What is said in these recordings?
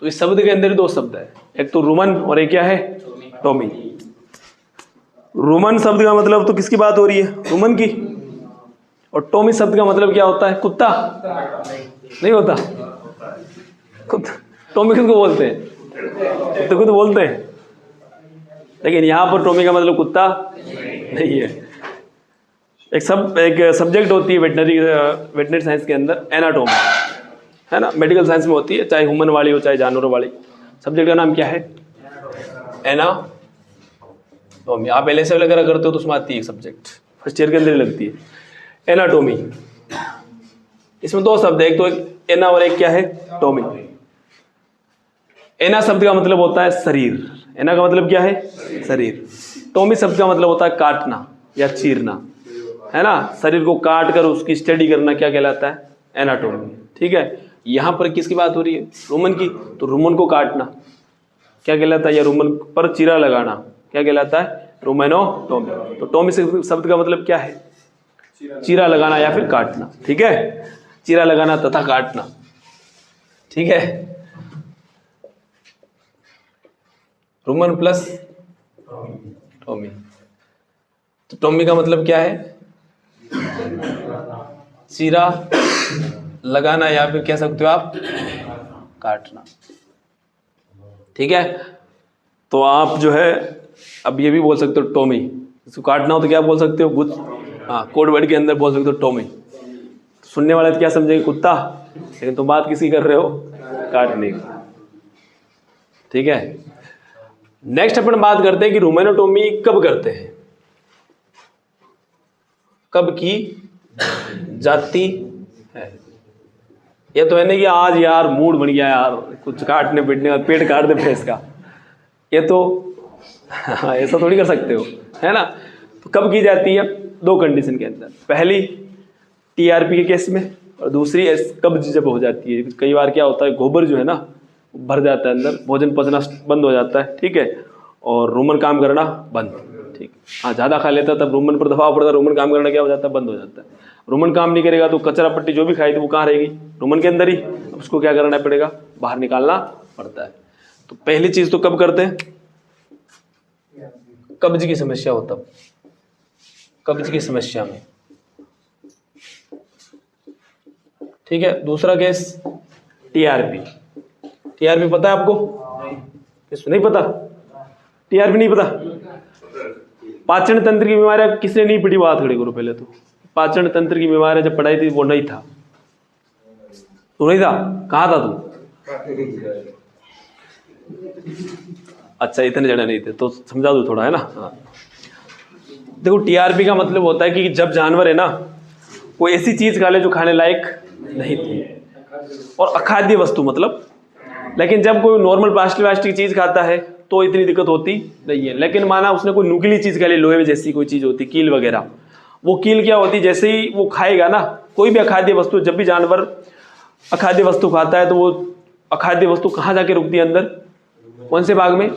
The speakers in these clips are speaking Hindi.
तो इस शब्द के अंदर ही दो शब्द है, एक तो रूमन और एक क्या है, टॉमी। रूमन शब्द का मतलब तो किसकी बात हो रही है, रूमन की। और टॉमी शब्द का मतलब क्या होता है, कुत्ता। नहीं होता, कुत्ता। टॉमी किसको बोलते हैं, कुत्ते को तो बोलते हैं, लेकिन यहाँ पर टॉमी का मतलब कुत्ता नहीं है। एक सब्जेक्ट होती है वेटनरी साइंस के अंदर, एनाटॉमी, है ना, मेडिकल साइंस में होती है, चाहे ह्यूमन वाली हो चाहे जानवरों वाली। सब्जेक्ट का नाम क्या है, एनाटॉमी। आप LSA वगैरह करते हो तो उसमें आती है सब्जेक्ट, फर्स्ट ईयर के अंदर ही लगती है, एनाटॉमी। इसमें दो शब्द है, एक तो एना और एक क्या है, टॉमी। एना शब्द का मतलब होता है शरीर, एना का मतलब क्या है, शरीर। टॉमी शब्द का मतलब होता है काटना या चीरना, है ना, शरीर को काट कर उसकी स्टडी करना क्या कहलाता है, एनाटॉमी। ठीक है, यहाँ पर किसकी बात हो रही है, रोमन की, तो रोमन को काटना क्या कहलाता है, या रोमन पर चीरा लगाना क्या कहलाता है, रोमेनोटॉमी। तो टॉमी शब्द का मतलब क्या है, चीरा लगाना या फिर काटना। ठीक है, चीरा लगाना तथा काटना। ठीक है, रोमन प्लस टॉमी। तो टॉमी का मतलब क्या है, चीरा लगाना या फिर कह सकते हो आप काटना। ठीक है, तो आप जो है अब ये भी बोल सकते हो टॉमी, इसको काटना हो तो क्या बोल सकते हो, हाँ, कोड वर्ड के अंदर बोल सकते हो टॉमी। सुनने वाले तो क्या समझेंगे, कुत्ता, लेकिन तुम बात किसकी कर रहे हो, काटने की। ठीक है, नेक्स्ट अपन बात करते हैं कि रोमेनोटॉमी कब करते हैं, कब की जाती है। ये तो है नहीं कि आज यार मूड बन गया यार कुछ काटने पीटने का, पेट काट दे भैंस का, ये तो ऐसा थोड़ी कर सकते हो, है ना। तो कब की जाती है, दो कंडीशन के अंदर, पहली TRP के केस में, और दूसरी कब्ज जब हो जाती है। कई बार क्या होता है, गोबर जो है ना भर जाता है अंदर, भोजन पचना बंद हो जाता है। ठीक है, और रोमन काम करना बंद। ठीक, हाँ, ज़्यादा खा लेता तब रोमन पर दबाव पड़ता है, रोमन काम करना क्या हो जाता है, बंद हो जाता है। रोमन काम नहीं करेगा तो कचरा पट्टी जो भी खाई थी वो कहाँ रहेगी, रोमन के अंदर ही। अब उसको क्या करना पड़ेगा, बाहर निकालना पड़ता है। तो पहली चीज़ तो कब करते हैं, कब्ज की समस्या हो तब, कब्ज की समस्या में। ठीक है, दूसरा केस TRP। TRP पता है आपको, इसको नहीं पता, TRP नहीं पता। पाचन तंत्र की बीमारियां किसने नहीं पढ़ी, बात खड़ी करो पहले तो। पाचन तंत्र की बीमारियां जब पढ़ाई थी वो नहीं था, तू नहीं था, कहाँ था तू, अच्छा इतने जने नहीं थे तो समझा दो थोड़ा, है ना। हाँ, देखो TRP का मतलब होता है कि जब जानवर है ना कोई ऐसी चीज खा ले जो खाने लायक नहीं थी, और अखाद्य वस्तु मतलब, लेकिन जब कोई नॉर्मल प्लास्टिक चीज खाता है तो इतनी दिक्कत होती नहीं है। लेकिन माना उसने कोई नुकीली चीज खा ली, लोहे जैसी कोई चीज होती, कील वगैरह, वो कील क्या होती, जैसे ही वो खाएगा ना कोई भी अखाद्य वस्तु, जब भी जानवर अखाद्य वस्तु खाता है तो वो अखाद्य वस्तु कहाँ जाके रुकती है, अंदर, कौन से भाग में,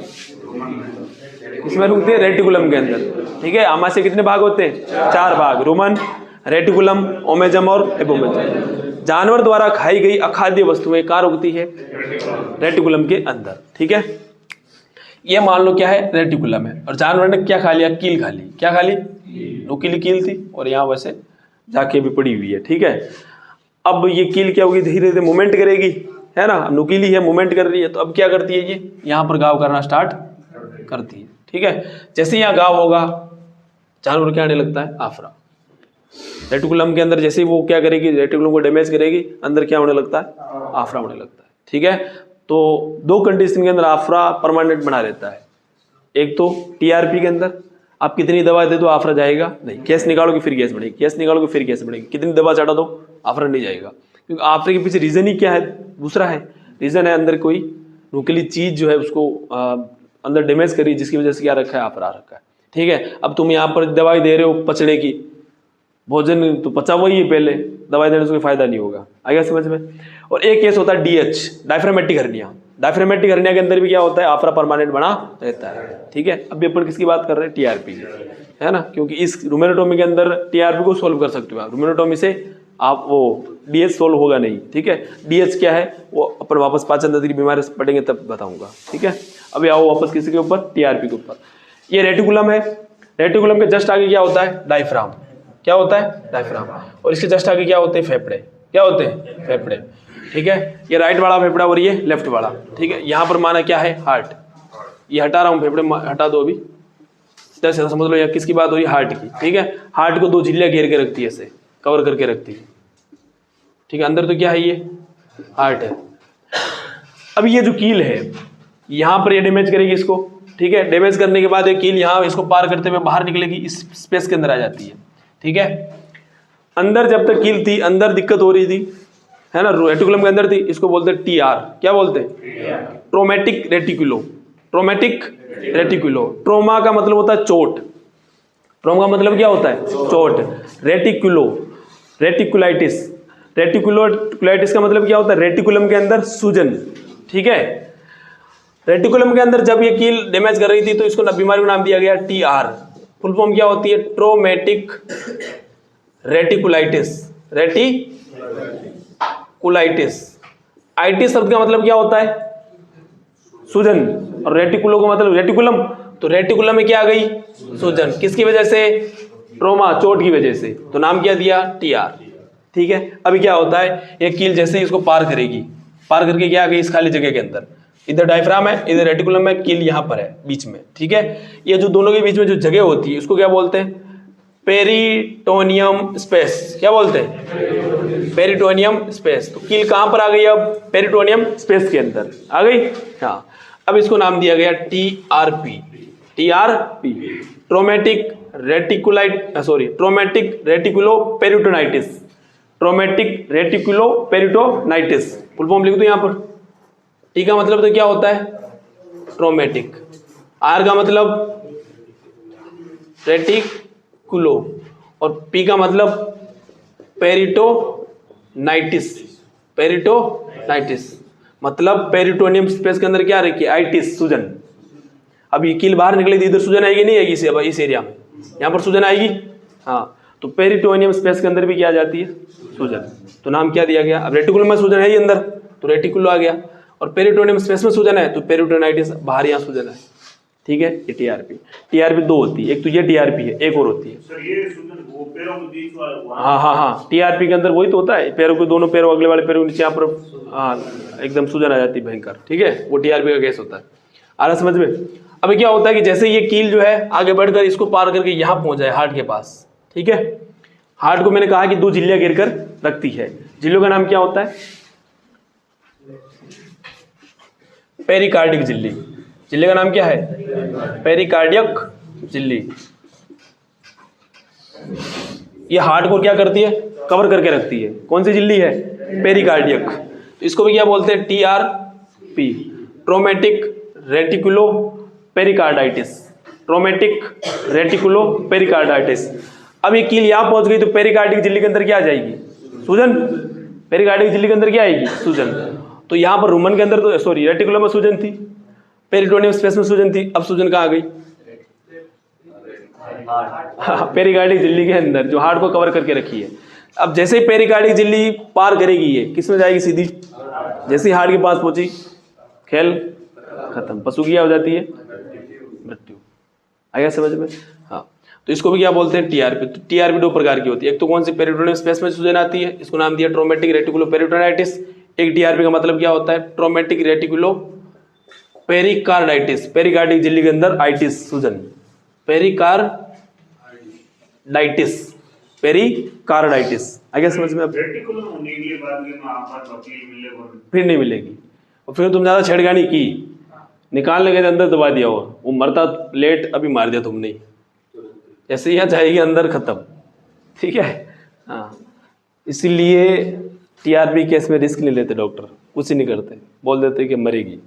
इसमें रुकती है रेटिकुलम के अंदर। ठीक है, आमाशय कितने भाग होते हैं, 4 भाग, रुमन, रेटिकुलम, ओमेजम और एपोमेजम। जानवर द्वारा खाई गई अखाद्य वस्तुएं कहाँ रुकती है, रेटिकुलम के अंदर। ठीक है, ये मान लो क्या है, रेटिकुलम है, और जानवर ने क्या खा लिया, कील खा ली, क्या खा ली, नुकीली कील थी, और यहाँ वैसे जाके भी पड़ी हुई है। ठीक है, अब ये कील क्या होगी, धीरे धीरे मूवमेंट करेगी, है ना, नुकीली है, मूवमेंट कर रही है, तो अब क्या करती है, ये यहाँ पर घाव करना स्टार्ट करती है। ठीक है, जैसे यहाँ घाव होगा जानवर क्या आने लगता है, आफरा। रेटिकुलम के अंदर जैसे ही वो क्या करेगी, रेटिकुलम को डैमेज करेगी, अंदर क्या होने लगता है, आफरा होने लगता है। ठीक है, तो दो कंडीशन के अंदर आफरा परमानेंट बना रहता है। एक तो TRP के अंदर आप कितनी दवा दे दो आफरा जाएगा नहीं, गैस निकालोगे फिर गैस बढ़ेगी, गैस निकालोगे फिर गैस बढ़ेगी, कितनी दवा चढ़ा दो आफरा नहीं जाएगा, क्योंकि आफरे के पीछे रीजन ही क्या है, दूसरा है, रीजन है अंदर कोई नुकीली चीज जो है उसको अंदर डैमेज करी, जिसकी वजह से क्या रखा है, आफरा रखा है। ठीक है, अब तुम यहाँ पर दवाई दे रहे हो पचने की, भोजन तो पचा वही है पहले, दवाई देने से कोई फायदा नहीं होगा, आएगा समझ में। और एक केस होता है DH, diaphragmatic hernia. Diaphragmatic hernia के अंदर भी क्या होता है, आफरा परमानेंट बना रहता है। ठीक है, अब अपन किसकी बात कर रहे हैं, TRP की, है ना, क्योंकि इस रूमेनोटॉमी के अंदर TRP को सोल्व कर सकते हो आप, रूमेनोटॉमी से आप वो डीएच सोल्व होगा नहीं, ठीक है। डीएच क्या है वो अपन वापस पाचन तंत्र की बीमारी से पढ़ेंगे तब बताऊंगा, ठीक है। अभी आओ वापस किसी के ऊपर, टीआरपी के ऊपर। ये रेटिकुलम है, रेटिकुलम के जस्ट आगे क्या होता है, डायफ्राम। क्या होता है, डायफ्राम। और इसके जस्ट आगे क्या होते हैं, फेफड़े। क्या होते हैं, फेफड़े, ठीक है। ये राइट वाला फेफड़ा और ये लेफ्ट वाला, ठीक है। यहाँ पर माना क्या है, हार्ट। ये हटा रहा हूँ, फेफड़े हटा दो अभी, जैसे समझ लो, या किसकी बात हो रही है, हार्ट की, ठीक है। हार्ट को 2 झिल्लियाँ घेर के रखती है, ऐसे कवर करके रखती है, ठीक है। अंदर तो क्या है, ये हार्ट है। अब ये जो कील है यहाँ पर ये डैमेज करेगी इसको, ठीक है। डैमेज करने के बाद ये कील यहाँ इसको पार करते हुए बाहर निकलेगी, इस स्पेस के अंदर आ जाती है, ठीक है। अंदर जब तक कील थी, अंदर दिक्कत हो रही थी, है ना, रेटिकुलम के अंदर थी, इसको बोलते हैं टीआर। क्या बोलते हैं, traumatic reticulo. Traumatic reticulo. Trauma का मतलब होता है चोट। ट्रोमा का मतलब क्या होता है, चोट। रेटिकुलो, रेटिकुलाइटिस। रेटिकुलाइटिस का मतलब क्या होता है, रेटिकुलम के अंदर सूजन, ठीक है। रेटिकुलम के अंदर जब ये कील डैमेज कर रही थी तो इसको बीमारी को नाम दिया गया टीआर। फुल फॉर्म क्या होती है, ट्रोमेटिक रेटिकुलाइटिस। रेटिकुलाइटिस। आइटिस शब्द का मतलब क्या होता है, सूजन। और रेटिकुलो का मतलब रेटिकुलम, तो रेटिकुलम में क्या आ गई, सूजन। किसकी वजह से, ट्रोमा, चोट की वजह से। तो नाम क्या दिया, टीआर, ठीक है। अभी क्या होता है, ये कील जैसे ही इसको पार करेगी, पार करके क्या आ गई, इस खाली जगह के अंदर। इधर डायफ्राम है, इधर रेटिकुलम है, कील यहाँ पर है बीच में, ठीक है। ये जो दोनों के बीच में जो जगह होती है उसको क्या बोलते हैं, पेरिटोनियम स्पेस। क्या बोलते हैं, पेरिटोनियम स्पेस। तो कील कहाँ पर आ गई, अब पेरिटोनियम स्पेस के अंदर आ गई, हाँ। अब इसको नाम दिया गया TRP. TRP, traumatic reticulite, sorry, traumatic reticulo peritonitis. Traumatic reticulo peritonitis, full form लिख दो यहाँ पर। टी का मतलब तो क्या होता है, ट्रोमेटिक। आर का मतलब रेटिकुलो, और पी का मतलब पेरिटोनाइटिस। पेरिटोनाइटिस मतलब पेरिटोनियम स्पेस के अंदर क्या रखी है, आइटिस, सूजन। अब ये कील बाहर निकलेगी, इधर सूजन आएगी, नहीं आएगी इस एरिया में, यहाँ पर सूजन आएगी, हाँ। तो पेरिटोनियम स्पेस के अंदर भी क्या आ जाती है, सूजन। तो नाम क्या दिया गया, अब रेटिकुलम में सूजन है ही अंदर, तो रेटिकुलो आ गया। और पेरिटोनियम स्पेस में सूजन है तो पेरिटोनाइटिस, बाहर यहाँ सूजन है, ठीक है। ये टीआरपी। टीआरपी 2 होती है, एक तो ये टीआरपी है, एक और होती है सर ये सूजन वो पैरों के बीच वाला। हाँ हाँ हाँ, टीआरपी के अंदर वही तो होता है, पैरों के दोनों पैरों, अगले वाले पैरों के नीचे यहाँ पर, हाँ, एकदम सूजन आ जाती है भयंकर, ठीक है। वो टीआरपी का केस होता है। आ रहा समझ में। अभी क्या होता है कि जैसे ये कील जो है आगे बढ़कर इसको पार करके यहाँ पहुंच जाए, हार्ट के पास, ठीक है। हार्ट को मैंने कहा कि 2 झिल्लियां घेर कर रखती है। झिल्लियों का नाम क्या होता है, पेरिकार्डिक झिल्ली। झिल्ली का नाम क्या है, पेरिकार्डियक झिल्ली। ये हार्ट को क्या करती है, कवर करके रखती है। कौन सी झिल्ली है, पेरिकार्डियक। तो इसको भी क्या बोलते हैं, TRP, traumatic reticulo pericarditis. Traumatic reticulo pericarditis. अब ये कील यहाँ पहुंच गई तो पेरिकार्डिक झिल्ली के अंदर क्या आ जाएगी, सूजन। पेरिकार्डिक झिल्ली के अंदर क्या आएगी, सूजन। तो यहाँ पर रुमन के अंदर तो, सॉरी, रेटिकुलम में सूजन थी, पेरिटोनियम स्पेस में सूजन थी, अब सूजन कहाँ आ गई, पेरिकार्डिक झिल्ली के अंदर, जो हार्ट को कवर करके रखी है। अब जैसे ही पेरिकार्डिक झिल्ली पार करेगी, ये किस में जाएगी, सीधी। जैसे ही हार्ट के पास पहुंची, खेल खत्म, पशुगिया हो जाती है, मृत्यु। आया समझ में, हाँ। तो इसको भी क्या बोलते हैं, टीआरपी। तो टीआरपी 2 प्रकार की होती है, एक तो कौन सी, पेरिटोनियम स्पेस में सूजन आती है, इसको नाम दिया ट्रोमेटिक रेटिकुलो पेरिटोनाइटिस। एक टीआरपी का मतलब क्या होता है, ट्रोमेटिक रेटिकुलो पेरिकार्डाइटिस। पेरिकार्डिक झिल्ली के अंदर आइटिस, सूजन। Pericarditis, pericarditis. आगे समझ में, अब रेटिकुलम होने के बाद में आपस वकील मिलेगा, फिर नहीं मिलेगी। और फिर तुम ज्यादा छेड़खानी की, निकालने के अंदर दबा दिया, और वो मरता लेट, अभी मार दिया तुमने, ऐसे ही यहाँ जाएगी अंदर, खत्म, ठीक है, हाँ। इसीलिए टीआरपी केस में रिस्क नहीं लेते डॉक्टर, कुछ ही नहीं करते, बोल देते कि मरेगी,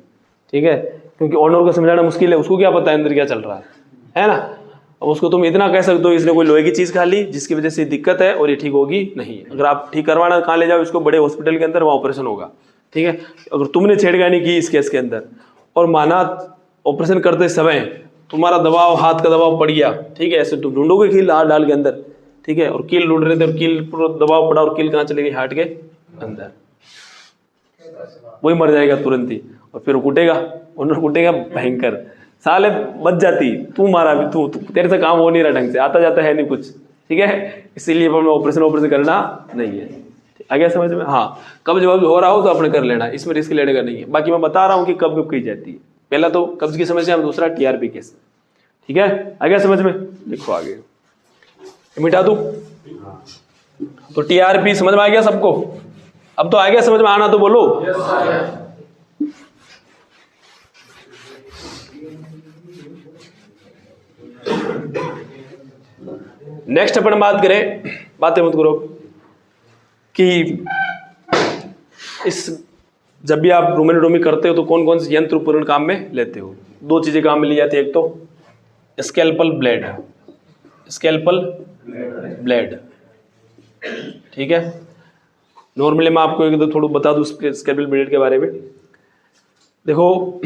ठीक है। क्योंकि ऑनर को समझाना मुश्किल है, उसको क्या पता है अंदर क्या चल रहा है ना। अब उसको तुम इतना कह सकते हो, इसने कोई लोहे की चीज़ खा ली जिसकी वजह से दिक्कत है और ये ठीक होगी नहीं। अगर आप ठीक करवाना कहाँ ले जाओ इसको, बड़े हॉस्पिटल के अंदर, वहाँ ऑपरेशन होगा, ठीक है। अगर तुमने छेड़खानी की इस केस के अंदर और माना ऑपरेशन करते समय तुम्हारा दबाव, हाथ का दबाव पड़ गया, ठीक है, ऐसे तुम ढूंढोगे कील हाथ डाल के अंदर, ठीक है, और कील ढूंढ रहे थे और कील पर दबाव पड़ा और कील कहाँ चली गई, हार्ट के अंदर, वही मर जाएगा तुरंत ही। और फिर कूटेगा, उन्होंने कूटेगा भयंकर, साले बच जाती, तू मारा भी, तू तेरे से काम हो नहीं रहा ढंग से, आता जाता है नहीं कुछ, ठीक है, इसीलिए हमें ऑपरेशन करना नहीं है। आ गया समझ में? हाँ, कब्ज वब्ज हो रहा हो तो अपने कर लेना, इसमें रिस्क लेने का नहीं है। बाकी मैं बता रहा हूँ कि कब कब की जाती है, पहला तो कब्ज की समस्या, दूसरा टीआरपी केस, ठीक है, आ गया समझ में? देखो आगे मिटा दूं, तो टीआरपी समझ में आ गया सबको? अब तो आ गया समझ में, आना तो बोलो। नेक्स्ट अपन बात करें, बातें मत करो, कि इस जब भी आप रूमेनोटोमी करते हो तो कौन कौन से यंत्र उपकरण काम में लेते हो? दो चीजें काम में ली जाती है, एक तो स्कैल्पल ब्लेड, स्कैल्पल ब्लेड, ठीक है। नॉर्मली मैं आपको एक थोड़ा बता दूं स्कैल्पल ब्लेड के बारे में। देखो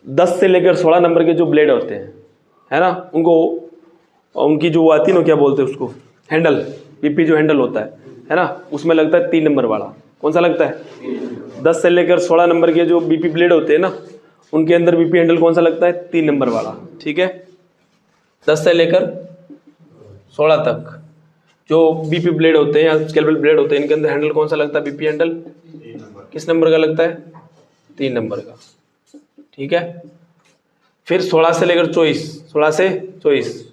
10 से लेकर 16 नंबर के जो ब्लेड होते हैं, है ना, उनको उनकी जो आती है ना, क्या बोलते हैं उसको, हैंडल, बीपी जो हैंडल होता है ना, उसमें लगता है 3 नंबर वाला। कौन सा लगता है? 10 से लेकर 16 नंबर के जो बीपी ब्लेड होते हैं ना, उनके अंदर बीपी हैंडल कौन सा लगता है? 3 नंबर वाला, ठीक है। 10 से लेकर 16 तक जो बीपी ब्लेड होते हैं या स्कैल्पल ब्लेड होते हैं, इनके अंदर हैंडल कौन सा लगता है? बीपी हैंडल किस नंबर का लगता है? 3 नंबर का, ठीक है। फिर 16 से लेकर 24, 16 से 24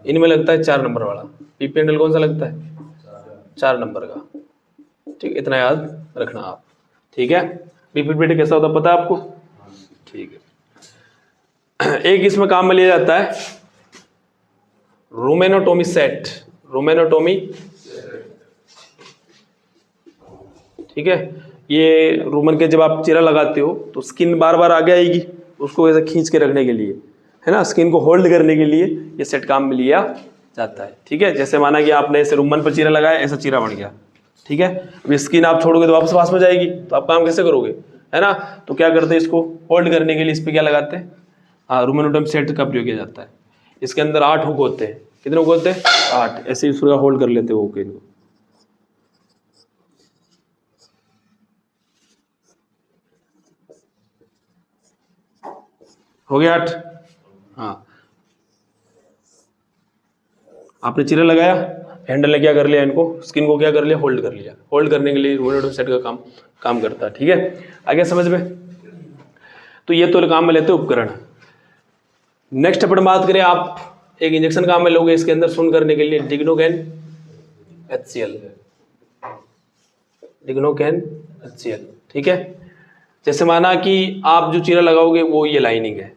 इनमें लगता है 4 नंबर वाला बीपी हैंडल, कौन सा लगता है? 4 नंबर का, ठीक, इतना याद रखना आप, ठीक है। बीपी ब्लेड कैसा होता है पता है आपको? ठीक है। एक इसमें काम में लिया जाता है रूमेनोटोमी सेट, रूमेनोटोमी, ठीक है। ये रूमन के जब आप चीरा लगाते हो तो स्किन बार बार आगे आएगी, उसको ऐसे खींच के रखने के लिए, है ना, स्किन को होल्ड करने के लिए ये सेट काम में लिया जाता है, ठीक है। जैसे माना कि आपने ऐसे रूमन पर चीरा लगाया, ऐसा चीरा बन गया, ठीक है। अब स्किन आप छोड़ोगे तो वापस पास में जाएगी, तो आप काम कैसे करोगे, है ना। तो क्या करते हैं, इसको होल्ड करने के लिए इस पर क्या लगाते हैं? हाँ, रूमेनोटोमी सेट का प्रयोग किया जाता है। इसके अंदर 8 हुक होते हैं। कितने हुक होते हैं? 8। ऐसे इसको होल्ड कर लेते हो हुक इनको, हो गया 8। हाँ, आपने चीरा लगाया, हैंडल ने क्या कर लिया, इनको स्किन को क्या कर लिया? होल्ड कर लिया। होल्ड करने के लिए रूमेनोटोमी सेट का काम करता है, ठीक है। आगे समझ में? तो ये तो काम में लेते उपकरण। नेक्स्ट अपन बात करें, आप एक इंजेक्शन काम में लोगे इसके अंदर सुन करने के लिए, डिग्नोकैन HCl, डिग्नोकैन HCl, ठीक है। जैसे माना कि आप जो चीरा लगाओगे वो ये लाइनिंग है,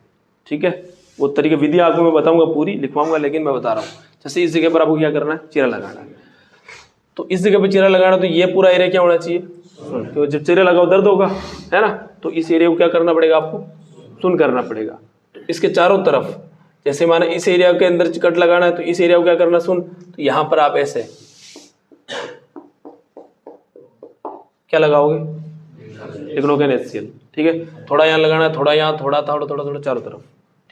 ठीक है। वो तरीके विधि आपको मैं बताऊंगा, पूरी लिखवाऊंगा, लेकिन मैं बता रहा हूँ। जैसे इस जगह पर आपको क्या करना है? चीरा लगाना है। तो इस जगह पर चीरा लगाना, तो ये पूरा एरिया क्या होना चाहिए? सुन। तो जब चीरा लगाओ दर्द होगा, है ना, तो इस एरिया को क्या करना पड़ेगा आपको? सुन करना पड़ेगा। इसके चारों तरफ, जैसे माना इस एरिया के अंदर कट लगाना है, तो इस एरिया को क्या करना? सुन। तो यहां पर आप ऐसे क्या लगाओगे? डिग्नोकैन HCl, ठीक है। थोड़ा यहाँ लगाना है, थोड़ा यहाँ, थोड़ा थोड़ा थोड़ा थोड़ा चारों तरफ,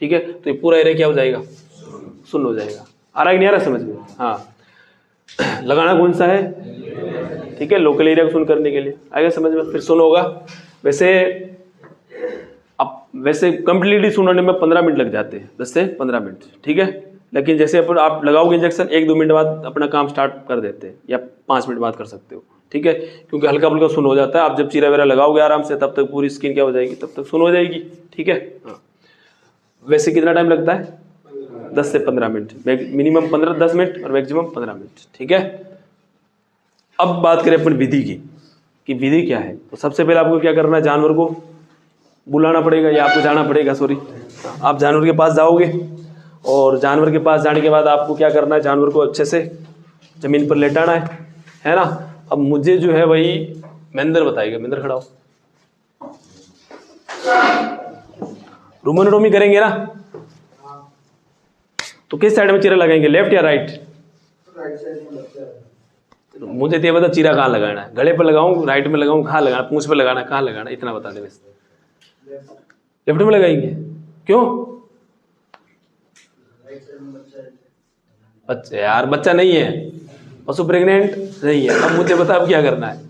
ठीक है। तो ये पूरा एरिया क्या हो जाएगा? सुन हो जाएगा। आ रहा है कि नहीं आ रहा समझ में? हाँ, लगाना कौन सा है? ठीक है, लोकल एरिया को सुन करने के लिए। आएगा समझ में? फिर सुन होगा। वैसे कंप्लीटली सुन होने में 15 मिनट लग जाते हैं, 10 से 15 मिनट, ठीक है। लेकिन जैसे अपन आप लगाओगे इंजेक्शन, 1-2 मिनट बाद अपना काम स्टार्ट कर देते हैं, या 5 मिनट बाद कर सकते हो, ठीक है। क्योंकि हल्का फुल्का सुन हो जाता है। आप जब चीरा वगैरह लगाओगे आराम से, तब तक पूरी स्किन क्या हो जाएगी? तब तक सुन हो जाएगी, ठीक है। हाँ, वैसे कितना टाइम लगता है? 10 से 15 मिनट, मिनिमम 10 मिनट और मैक्सिमम 15 मिनट, ठीक है। अब बात करें अपन विधि की, कि विधि क्या है। तो सबसे पहले आपको क्या करना है? जानवर को बुलाना पड़ेगा, या आपको जाना पड़ेगा, सॉरी, आप जानवर के पास जाओगे, और जानवर के पास जाने के बाद आपको क्या करना है? जानवर को अच्छे से जमीन पर लेटाना है ना। अब मुझे जो है वही महेंद्र बताएगा, महेंद्र खड़ा हो। रूमेनोटोमी करेंगे ना, तो किस साइड में चीरा लगाएंगे, लेफ्ट या राइट? राइट साइड में लगता है। मुझे तो ये बता, चीरा कहाँ लगाना है? गले पर लगाऊं, राइट में लगाऊं, कहाँ लगाना? पूंछ पे लगाना, कहाँ लगाना? इतना बता दे बस। लेफ्ट में लगाएंगे, क्यों? राइट साइड में बच्चा है। बच्चे यार, बच्चा नहीं है, पशु प्रेग्नेंट नहीं है। अब मुझे बता अब क्या करना है।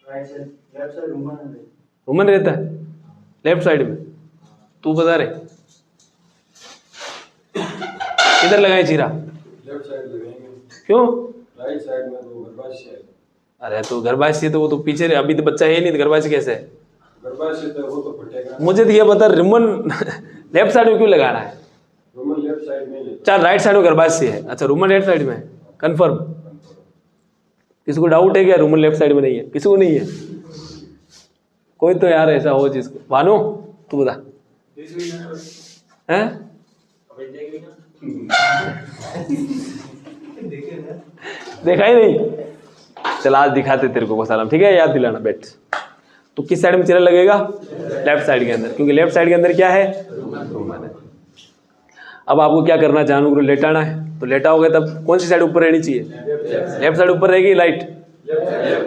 Right side left side woman है। वुमन रहता है लेफ्ट साइड में, तू बता रहे किधर लगाए चीरा? लेफ्ट साइड लगाएंगे। क्यों? राइट साइड में तो गर्भाशय है। अरे तो गर्भाशय तो वो तो पीछे रहे, अभी तो बच्चा है ही नहीं, तो गर्भाशय कैसे है? गर्भाशय तो वो तो फटेगा। मुझे तो ये बता रुमन लेफ्ट साइड में क्यों लगाना है? रोमन लेफ्ट साइड में है। चल राइट साइड में गर्भाशय है, अच्छा रुमन लेफ्ट साइड में है, कंफर्म? किसी को डाउट है क्या रुमन लेफ्ट साइड में नहीं है? किसी को नहीं है? कोई तो यार ऐसा हो जिसको। भानु तू बता हैं? देखा ही नहीं? चल आज दिखाते तेरे को सलाम, ठीक है? याद दिलाना बैठ। तो किस साइड में चीरा लगेगा? लेफ्ट साइड के अंदर, क्योंकि लेफ्ट साइड के अंदर क्या है? रुमन है। अब आपको क्या करना है? जानवर को लेटाना है, तो लेटा हो गया तब कौन सी साइड ऊपर रहनी चाहिए? लेफ्ट साइड ऊपर रहेगी, राइट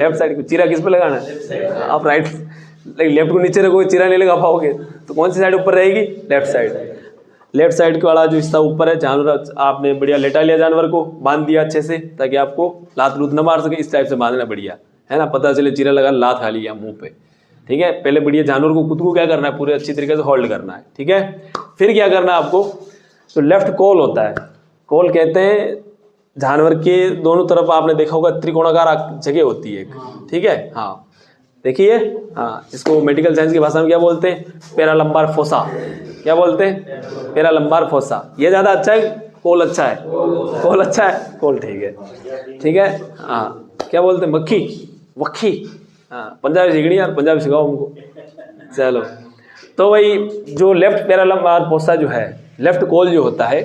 लेफ्ट साइड को। चीरा किस पे लगाना है? आप राइट लेफ्ट को नीचे रखोगे, चीरा नहीं लगा पाओगे, तो कौन सी साइड ऊपर रहेगी? Left side. लेफ्ट साइड के वाला जो हिस्सा ऊपर है, जानवर आपने बढ़िया लेटा लिया, जानवर को बांध दिया अच्छे से ताकि आपको लात लूत न मार सके, इस टाइप से बांधना बढ़िया है ना, पता चले चीरा लगा लात खा लिया मुंह पे, ठीक है? पहले बढ़िया जानवर को खुद को क्या करना है? पूरे अच्छी तरीके से होल्ड करना है, ठीक है? फिर क्या करना है आपको? तो लेफ्ट कॉल होता है, कॉल कहते हैं जानवर के दोनों तरफ, आपने देखा होगा त्रिकोणाकार जगह होती है एक, ठीक है? हाँ देखिए, हाँ इसको मेडिकल साइंस की भाषा में क्या बोलते हैं? पैरालंबार फोसा। क्या बोलते हैं? पैरालंबार फोसा। ये ज़्यादा अच्छा है, कोल अच्छा है? कोल अच्छा है, कोल ठीक है, ठीक है? हाँ क्या बोलते हैं? मक्खी, वक्खी। हाँ पंजाबी सीखनी यार, पंजाबी सिखाओ हमको। चलो तो वही जो लेफ्ट पैरालंबार फोसा जो है, लेफ्ट कोल जो होता है,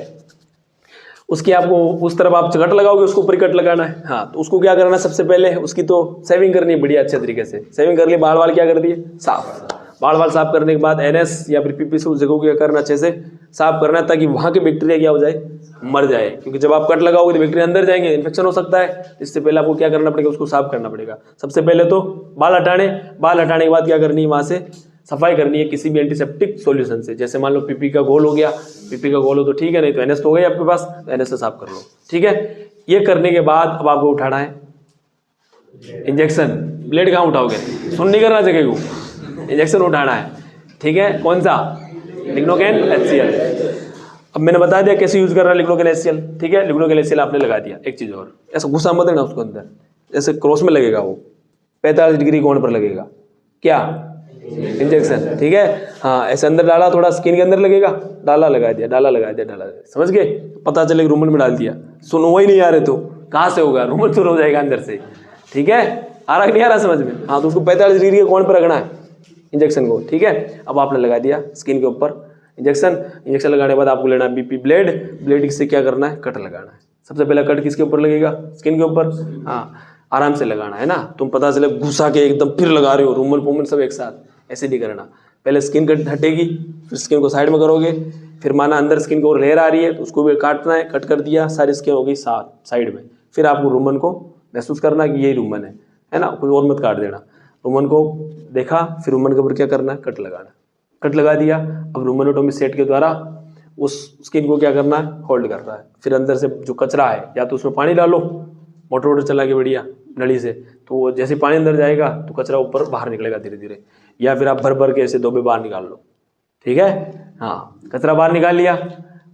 उसकी आपको उस तरफ आप कट लगाओगे, उसको ऊपर कट लगाना है। हाँ तो उसको क्या करना है? सबसे पहले उसकी तो सेविंग करनी है बढ़िया अच्छे तरीके से। सेविंग कर लिए, बाल वाल क्या कर दिए? साफ। बाल वाल साफ करने के बाद एनएस या फिर पीपी से उस जगह को क्या करना? अच्छे से साफ करना है ताकि वहाँ के बैक्टीरिया क्या हो जाए? मर जाए, क्योंकि जब आप कट लगाओगे तो बैक्टीरिया अंदर जाएंगे, इन्फेक्शन हो सकता है। इससे पहले आपको क्या करना पड़ेगा? उसको साफ करना पड़ेगा। सबसे पहले तो बाल हटाने के बाद क्या करनी है? वहाँ से सफाई करनी है किसी भी एंटीसेप्टिक सॉल्यूशन से। जैसे मान लो पीपी का घोल हो गया, पीपी का घोल हो तो ठीक है, नहीं तो एनएस तो हो गया आपके पास, तो एनएस से साफ कर लो, ठीक है? ये करने के बाद अब आपको उठाना है इंजेक्शन। ब्लेड कहाँ उठाओगे? सुन नहीं करना जगह को, इंजेक्शन उठाना है, ठीक है? कौन सा? Lignocaine HCl। अब मैंने बता दिया कैसे यूज करना है लिग्नोकेन HCl, ठीक है? लिग्नोकेन HCl आपने लगा दिया। एक चीज और, ऐसा घुसा मत देना उसको अंदर, जैसे क्रॉस में लगेगा वो 45 डिग्री कोण पर लगेगा, क्या? इंजेक्शन, ठीक है? हाँ ऐसे अंदर डाला, थोड़ा स्किन के अंदर लगेगा, डाला लगा दिया, डाला लगा दिया, डाला, समझ गए? पता चले रुमन में डाल दिया, सुन वही नहीं आ रहे तो कहाँ से होगा? रुमन शुरू हो जाएगा अंदर से, ठीक है? आ रहा कि नहीं आ रहा समझ में? हाँ तो उसको 45 डिग्री के कोण पर रखना है इंजेक्शन को, ठीक है? अब आपने लगा दिया स्किन के ऊपर इंजेक्शन लगाने के बाद आपको लेना है बीपी ब्लेड से क्या करना है? कट लगाना है। सबसे पहला कट किसके ऊपर लगेगा? स्किन के ऊपर। हाँ आराम से लगाना है ना, तुम पता चले घुसा के एकदम फिर लगा रहे हो, रूमन फूमन सब एक साथ, ऐसे नहीं करना। पहले स्किन कट हटेगी, फिर स्किन को साइड में करोगे, फिर माना अंदर स्किन को लेयर आ रही है तो उसको भी काटना है, कट कर दिया, सारी स्किन हो गई साइड में। फिर आपको रूमन को महसूस करना है कि यही रूमन है ना, कोई और मत काट देना। रूमन को देखा, फिर रूमन के ऊपर क्या करना है? कट लगाना। कट लगा दिया, अब रूमनोटोमी सेट के द्वारा उस स्किन को क्या करना है? होल्ड करना है। फिर अंदर से जो कचरा है, या तो उसमें पानी डालो, मोटर चला के बढ़िया नली से, तो जैसे पानी अंदर जाएगा तो कचरा ऊपर बाहर निकलेगा धीरे धीरे, या फिर आप भर भर के ऐसे दोबे बाहर निकाल लो, ठीक है? हाँ कचरा बाहर निकाल लिया,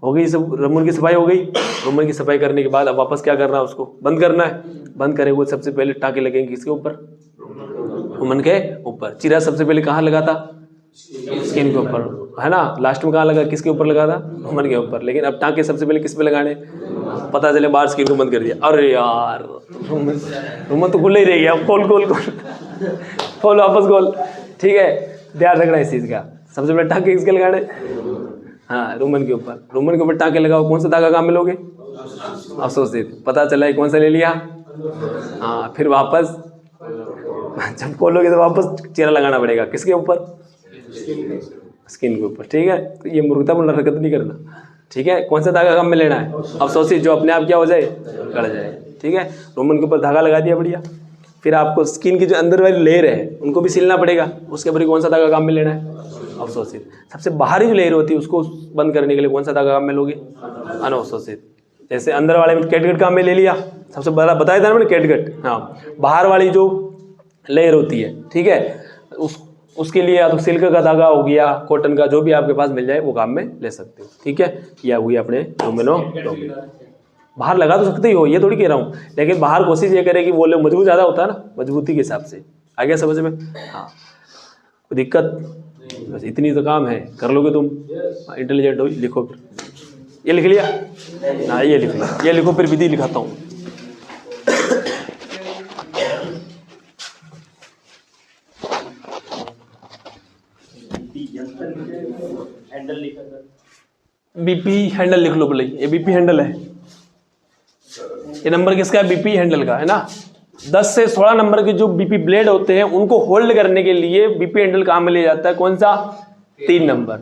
हो गई सब, रूमन की सफाई हो गई। रूमन की सफाई करने के बाद अब वापस क्या करना है? उसको बंद करना है। बंद करे वो सबसे पहले टाँके लगेंगे किसके ऊपर? रूमन के ऊपर। चीरा सबसे पहले कहाँ लगा था? स्किन के ऊपर, है ना? लास्ट में कहाँ लगा? किसके ऊपर लगा था? रूमन के ऊपर। लेकिन अब टाँके सबसे पहले किस पे लगाने? पता चले बाहर स्किन को बंद कर दिया, अरे यार रूमन तो खुला ही रह गया। अब खोल वापस खोल, ठीक है? ध्यान रखना इस चीज़ का। सबसे पहले टाँके किसके लगाने? हाँ रूमन के ऊपर। रूमन के ऊपर टाँके लगाओ, कौन सा धागा काम में लोगे? अवशोषित। पता चला कौन सा ले लिया? हाँ फिर वापस जब खोलोगे तो वापस चीरा लगाना पड़ेगा, किसके ऊपर? स्किन के ऊपर, ठीक है? तो ये मूर्खतापूर्ण हरकत नहीं करना, ठीक है? कौन सा धागा काम में लेना है? अवशोषित, जो अपने आप क्या हो जाए? गड़ जाए, ठीक है? रूमन के ऊपर धागा लगा दिया बढ़िया। फिर आपको स्किन की जो अंदर वाली लेयर है उनको भी सिलना पड़ेगा, उसके ऊपर कौन सा धागा काम में लेना है? अवशोषित। सबसे बाहरी जो लेयर होती है उसको बंद करने के लिए कौन सा धागा काम में लोगे? अनअवशोषित। जैसे अंदर वाले में कैटगट का हमने ले लिया, सबसे बड़ा बताया था ना मैंने कैटगट। हाँ, बाहर वाली जो लेयर होती है, ठीक है, उसके लिए या तो सिल्क का धागा हो गया, कॉटन का, जो भी आपके पास मिल जाए वो काम में ले सकते हो, ठीक है। यह हुई अपने डोमिनो। बाहर लगा तो सकते ही हो, ये थोड़ी कह रहा हूँ, लेकिन बाहर कोशिश ये करे कि वो लोग मजबूत ज़्यादा होता है ना, मजबूती के हिसाब से। आ गया समझ में? हाँ, कोई दिक्कत? बस इतनी तो काम है, कर लोगे तुम, इंटेलिजेंट हो। लिखो फिर, ये लिख लिया ना, ये लिख लिया, ये लिखो, फिर विधि लिखाता हूँ। हैंडल लिखा था। बीपी हैंडल लिख लो भले, ये बीपी हैंडल है। ये नंबर किसका है? बीपी हैंडल का है ना। 10 से 16 नंबर के जो बीपी ब्लेड होते हैं उनको होल्ड करने के लिए बीपी हैंडल काम में लिया जाता है। कौन सा? 3 नंबर।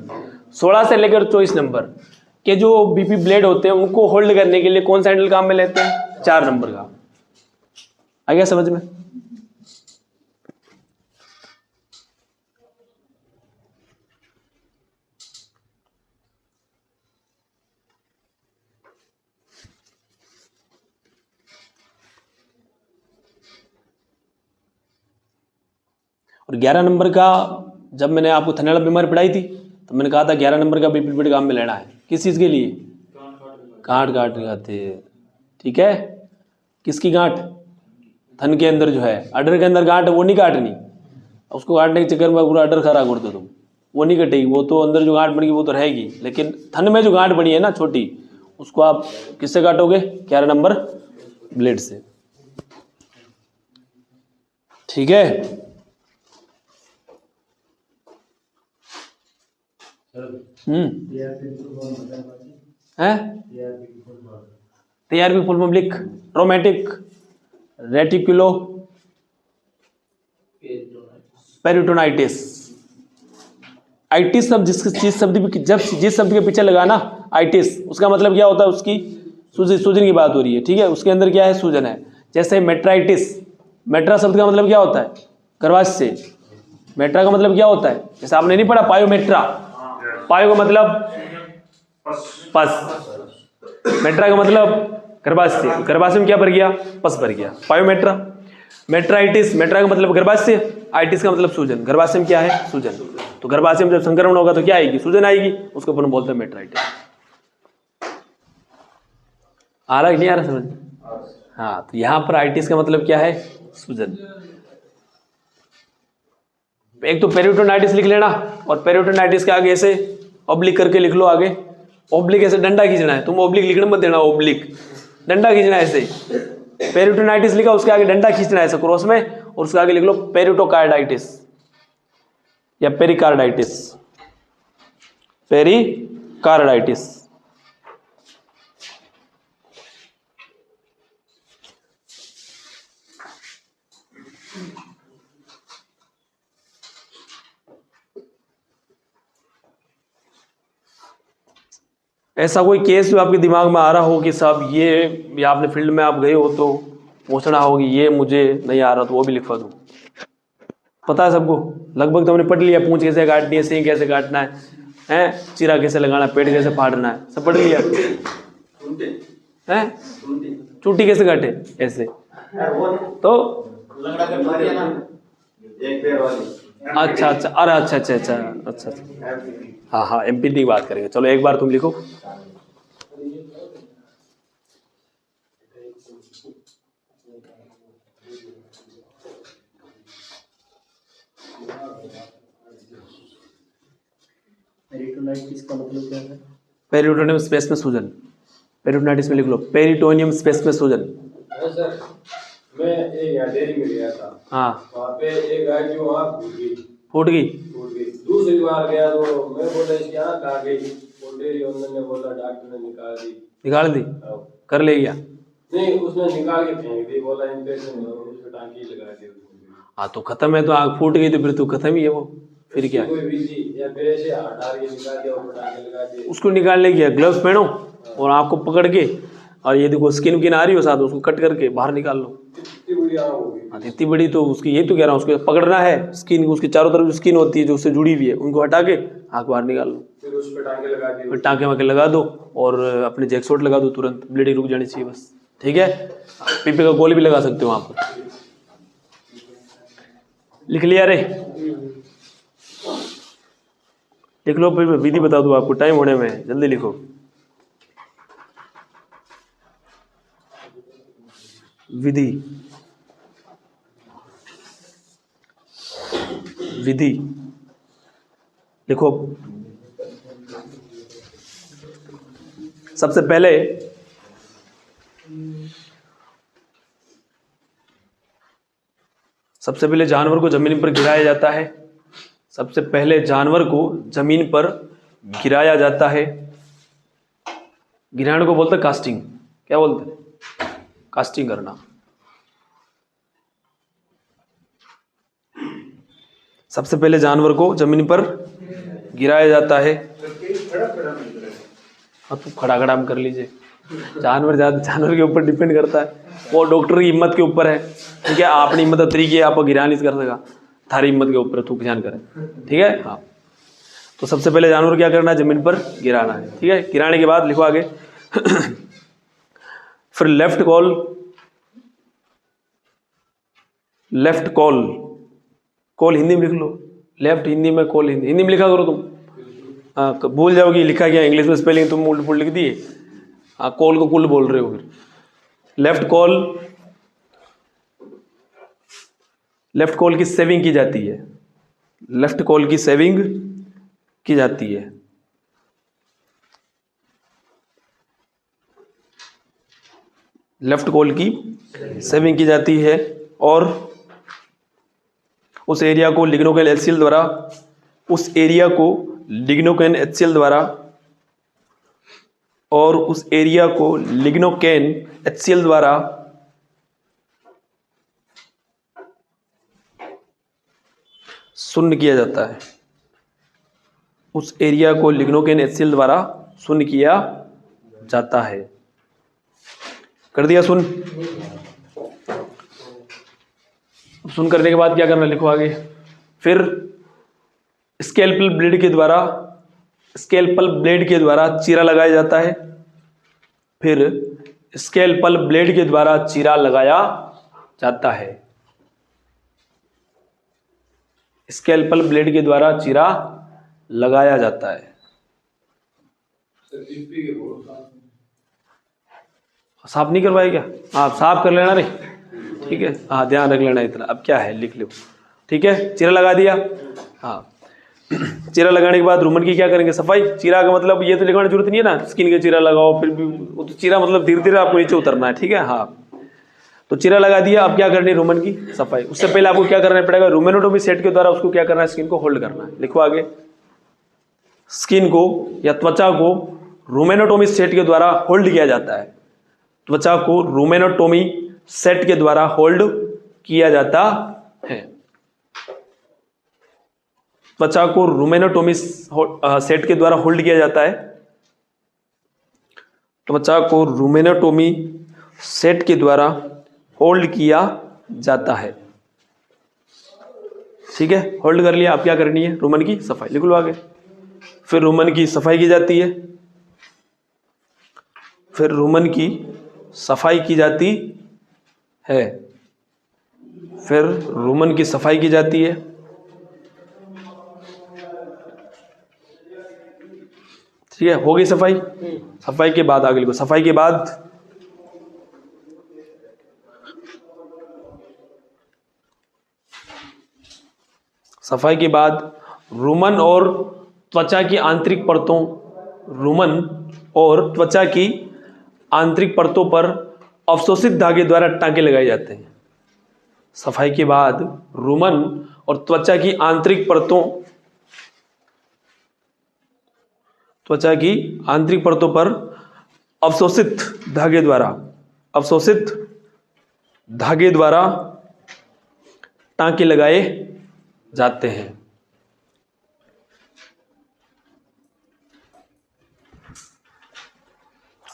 16 से लेकर 24 नंबर के जो बीपी ब्लेड होते हैं उनको होल्ड करने के लिए कौन सा हैंडल काम में लेते हैं? 4 नंबर का। आ गया समझ में? और 11 नंबर का, जब मैंने आपको थनैला बीमारी पढ़ाई थी तो मैंने कहा था 11 नंबर का बीपी ब्लेड काम में लेना है। किस चीज़ के लिए? गांठ काटते, ठीक है। किसकी गांठ? थन के अंदर जो है, अडर के अंदर गांठ है, वो नहीं काटनी। उसको काटने के चक्कर में पूरा अडर खराब कर दो तुम, वो नहीं कटेगी। वो तो अंदर जो गांठ बनेगी वो तो रहेगी, लेकिन थन में जो गांठ बनी है ना छोटी, उसको आप किससे काटोगे? 11 नंबर ब्लेड से, ठीक है। है टीआरपी फुल फॉर्म लिख। Traumatic reticulo peritonitis. आइटिस शब्द जिस शब्द के पीछे लगा ना आइटिस, उसका मतलब क्या होता है? उसकी सूजन की बात हो रही है, ठीक है। उसके अंदर क्या है? सूजन है। जैसे मेट्राइटिस, मेट्रा शब्द का मतलब क्या होता है? गर्भाशय से। मेट्रा का मतलब क्या होता है? जैसे आपने नहीं पढ़ा पायोमेट्रा, पायो का मतलब पस, मेट्रा का मतलब गर्भाशय। गर्भाशय में क्या भर गया? पस भर गया, पायोमेट्रा। मेट्राइटिस, मेट्रा का मतलब गर्भाशय, आइटिस का मतलब सूजन। गर्भाशय में क्या है? सूजन। तो गर्भाशय में जब संक्रमण होगा तो क्या आएगी? सूजन आएगी, उसको अपन बोलते हैं मेट्राइटिस। आ रहा है कि नहीं आ रहा समझ? हाँ, तो यहाँ पर आइटिस का मतलब क्या है? सूजन। एक तो पेरिटोनाइटिस लिख लेना, और पेरिटोनाइटिस के आगे ऐसे ऑब्लिक करके लिख लो। आगे ऑब्लिक ऐसे डंडा खींचना है, तुम ऑब्लिक लिखना मत देना, ऑब्लिक डंडा खींचना है ऐसे। पेरिटोनाइटिस लिखा, उसके आगे डंडा खींचना है ऐसे क्रॉस में, और उसके आगे लिख लो पेरिटोकार्डाइटिस या पेरिकार्डाइटिस। पेरिकार्डाइटिस। ऐसा कोई केस जो आपके दिमाग में आ रहा हो कि साहब ये, या आपने फील्ड में आप गए हो तो पूछना हो कि ये मुझे नहीं आ रहा, तो वो भी लिखवा दूँ। पता है सबको लगभग, तो हमने पढ़ लिया। पूंछ कैसे काटनी है, सींग कैसे काटना है, चीरा कैसे लगाना है, पेट कैसे फाड़ना है, सब पढ़ लिया है। चूटी कैसे काटे? ऐसे। तो अच्छा, अरे अच्छा। हाँ, एमपीडी की बात करेंगे। चलो एक बार तुम लिखो। पेरिटोनाइटिस का मतलब क्या है? पेरिटोनियम स्पेस में सूजन। पेरिटोनाइटिस में लिख लो पेरिटोनियम स्पेस में सूजन। सर, मैं एक यहाँ डेयरी में गया था। हाँ, वहाँ पे एक गाय की वहाँ फूट गई। दूसरी बार गया तो मैं बोला इसकी आँख कहाँ गई? वो डेयरी ओनर ने बोला डॉक्टर ने निकाल दी। कर ले गया? नहीं, उसने निकाल के फेंक दी, बोला इन्फेक्शन है, उसको टांकी लगा दी। हाँ, तो खत्म है, तो आँख फूट गई तो फिर तो खत्म ही है वो। फिर क्या? कोई विधि या फिर ऐसे हटा के निकाल दिया और टांकी लगा दी? उसको निकालने की ग्लव्स पहनो और आँख को पकड़ के, और ये देखो स्किन आ रही हो साथ, उसको कट करके बाहर निकाल लो। इतनी बड़ी आँख होगी। हाँ, इतनी बड़ी तो उसकी, यही तो कह रहा हूँ, उसको पकड़ना है स्किन, उसके चारों तरफ जो स्किन होती है जो उससे जुड़ी हुई है उनको हटा के आँख बाहर निकाल लो, फिर उस पे टांके लगा दिए। फिर टाँके वाँके लगा दो और अपने जैकशॉट लगा दो, तुरंत ब्लीडिंग रुक जानी चाहिए बस। ठीक है, पीपे का गोली भी लगा सकते हो वहाँ पर। लिख लिया रे? लिख लो, फिर विधि बता दूँ आपको, टाइम होने में है, जल्दी लिखो। विधि, विधि लिखो। सबसे पहले जानवर को जमीन पर गिराया जाता है। सबसे पहले जानवर को जमीन पर गिराया जाता है। गिराने को बोलते हैं कास्टिंग। क्या बोलते हैं? कास्टिंग करना। सबसे पहले जानवर को जमीन पर गिराया जाता है। हाँ, तो खड़ा खड़ा हम कर लीजिए। जानवर के ऊपर डिपेंड करता है, वो डॉक्टर की हिम्मत के ऊपर है। ठीक है, अपनी हिम्मत तरीके आप गिरा नहीं कर सका, थारी हिम्मत के ऊपर थूक जान करे। ठीक है, हाँ। तो सबसे पहले जानवर क्या करना है? जमीन पर गिराना है। ठीक है, गिराने के बाद लिखो आगे। फिर लेफ्ट कॉल, कॉल हिंदी में लिख लो। लेफ्ट हिंदी में, कॉल हिंदी में लिखा करो तुम। हाँ, भूल जाओगी लिखा क्या इंग्लिश में, स्पेलिंग तुम उल्ट पुल्ट लिख दिए। हाँ, कॉल को कुल बोल रहे हो। फिर लेफ्ट कॉल की सेविंग की जाती है। लेफ्ट कॉल की सेविंग की जाती है। लेफ्ट कॉल की सेविंग की जाती है और उस एरिया को लिग्नोकेन एचसीएल द्वारा शून्य किया जाता है। उस एरिया को लिग्नोकेन एचसीएल द्वारा शून्य किया जाता है। कर दिया शून्य? सुन करने के बाद क्या करना, लिखो आगे। फिर स्केलपल ब्लेड के द्वारा चीरा लगाया जाता है। फिर स्केलपल ब्लेड के द्वारा चीरा लगाया जाता है। स्केलपल ब्लेड के द्वारा चीरा लगाया जाता है। साफ नहीं करवाए क्या? हाँ, साफ कर लेना रे। ठीक है, हाँ, ध्यान रख लेना इतना। अब क्या है लिख लो। ठीक है, चीरा लगा दिया। हाँ, चीरा लगाने के बाद रूमन की क्या करेंगे? सफाई। चीरा का मतलब ये तो लिखवाने की जरूरत नहीं है ना, स्किन के चीरा लगाओ, फिर भी वो तो चीरा मतलब धीरे धीरे आपको नीचे उतरना है। ठीक है, हाँ। तो चीरा लगा दिया, अब क्या करनी है? रूमन की सफाई। उससे पहले आपको क्या करना पड़ेगा? रूमेनोटोमी सेट के द्वारा उसको क्या करना है? स्किन को होल्ड करना है। लिखो आगे। स्किन को या त्वचा को रूमेनोटोमी सेट के द्वारा होल्ड किया जाता है। त्वचा को रूमेनोटोमी सेट के द्वारा होल्ड किया जाता है। त्वचा को रूमेनोटोमी सेट के द्वारा होल्ड किया जाता है। त्वचा को रूमेनोटोमी सेट के द्वारा होल्ड किया जाता है। ठीक है, होल्ड कर लिया। अब क्या करनी है? रूमन की सफाई। लिख लो आगे। फिर रूमन की सफाई की जाती है। फिर रूमन की सफाई की जाती है। फिर रूमन की सफाई की जाती है। ठीक है, हो गई सफाई। सफाई के बाद आगे लिखो। सफाई के बाद रूमन और त्वचा की आंतरिक परतों पर अवशोषित धागे द्वारा टांके लगाए जाते हैं। सफाई के बाद रूमन और त्वचा की आंतरिक परतों पर अवशोषित धागे द्वारा टांके लगाए जाते हैं।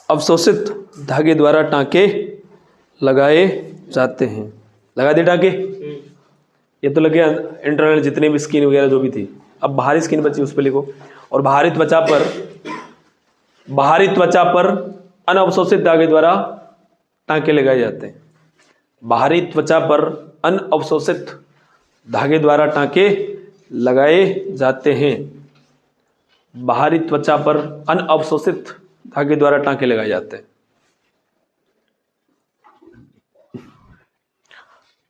अवशोषित धागे द्वारा टांके लगाए जाते हैं। लगा दिए टाँके? ये तो लग गया इंटरनल जितने भी स्किन वगैरह जो भी थी। अब बाहरी स्किन बची उस पर लिखो। और बाहरी त्वचा पर अनअवशोषित धागे द्वारा टाँके लगाए जाते हैं। बाहरी त्वचा पर अनअवशोषित धागे द्वारा टाँके लगाए जाते हैं। बाहरी त्वचा पर अनअवशोषित धागे द्वारा टाँके लगाए जाते हैं।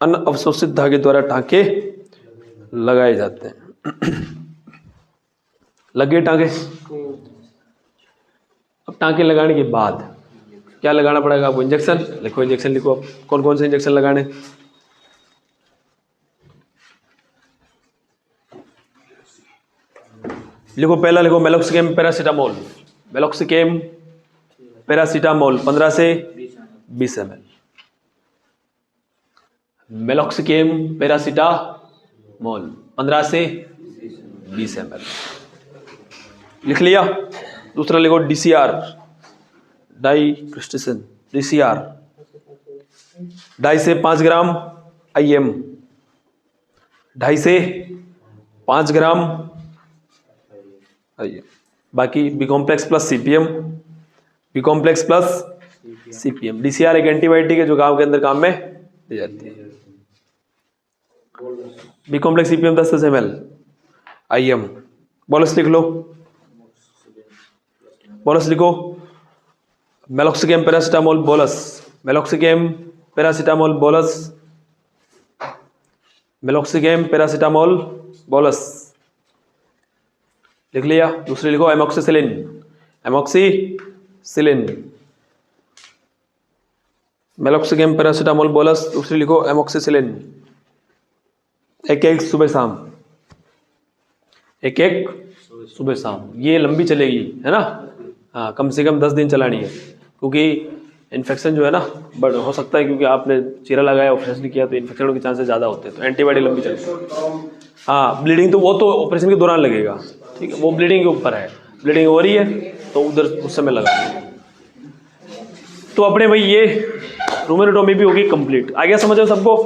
अनअवशोषित धागे द्वारा टाँके लगाए जाते हैं। लगे टाँके? अब टाँके लगाने के बाद क्या लगाना पड़ेगा आपको? इंजेक्शन। लिखो इंजेक्शन लिखो। अब कौन कौन से इंजेक्शन लगाने? लिखो, पहला लिखो मेलोक्सिकेम पैरासीटामोल। मेलोक्सिकेम पैरासीटामोल 15 से 20 ml। मेलोक्सिकेम पैरासीटामोल 15 से 20 ml लिख लिया। दूसरा लिखो DCR, डाइक्रिस्टिसन। DCR 2.5 से 5 ग्राम IM, 2.5 से 5 ग्राम IM। बाकी B complex plus CPM, B complex plus CPM। DCR एक एंटीबायोटिक है जो गांव के अंदर काम में दी जाती है। B complex CPM 10 ml IM। Bolus लिख लो, बोलस लिखो। Meloxicam paracetamol bolus, meloxicam paracetamol bolus, meloxicam paracetamol bolus लिख लिया। दूसरी लिखो amoxicillin, amoxicillin. Meloxicam paracetamol bolus, दूसरी लिखो एमोक्सिसिलिन। एक सुबह शाम, एक सुबह शाम। ये लंबी चलेगी, है ना? हाँ, कम से कम 10 दिन चलानी है, क्योंकि इन्फेक्शन जो है ना बढ़ हो सकता है, क्योंकि आपने चीरा लगाया, ऑपरेशन किया, तो इन्फेक्शन के चांसेस ज़्यादा होते हैं। तो एंटीबायोटिक लंबी चलती है। हाँ, ब्लीडिंग तो वो तो ऑपरेशन के दौरान लगेगा, ठीक है? वो ब्लीडिंग के ऊपर है। ब्लीडिंग हो रही है तो उधर उस समय लगा। तो अपने भाई ये रूमेटोमी भी होगी कंप्लीट। आ गया समझो सबको?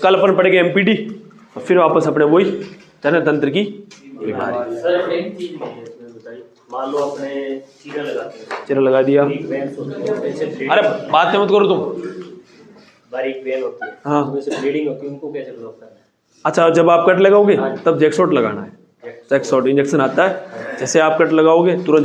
कल अपन पढ़ेंगे MPD, फिर वापस अपने वही जनतंत्र की बीमारी। सर एक चीज बताइए, मान लो अपने चीरा लगाते हैं, चीरा लगा दिया। अरे बात मत करो तुम। बारीक वेन होती है, हाँ। उसमें से ब्लीडिंग होती है, उनको कैसे ब्लॉक करना है? अच्छा, जब आप कट लगाओगे तब जैक्सोट लगाना है। जैक्सोट इंजेक्शन आता है, जैसे आप कट लगाओगे तुरंत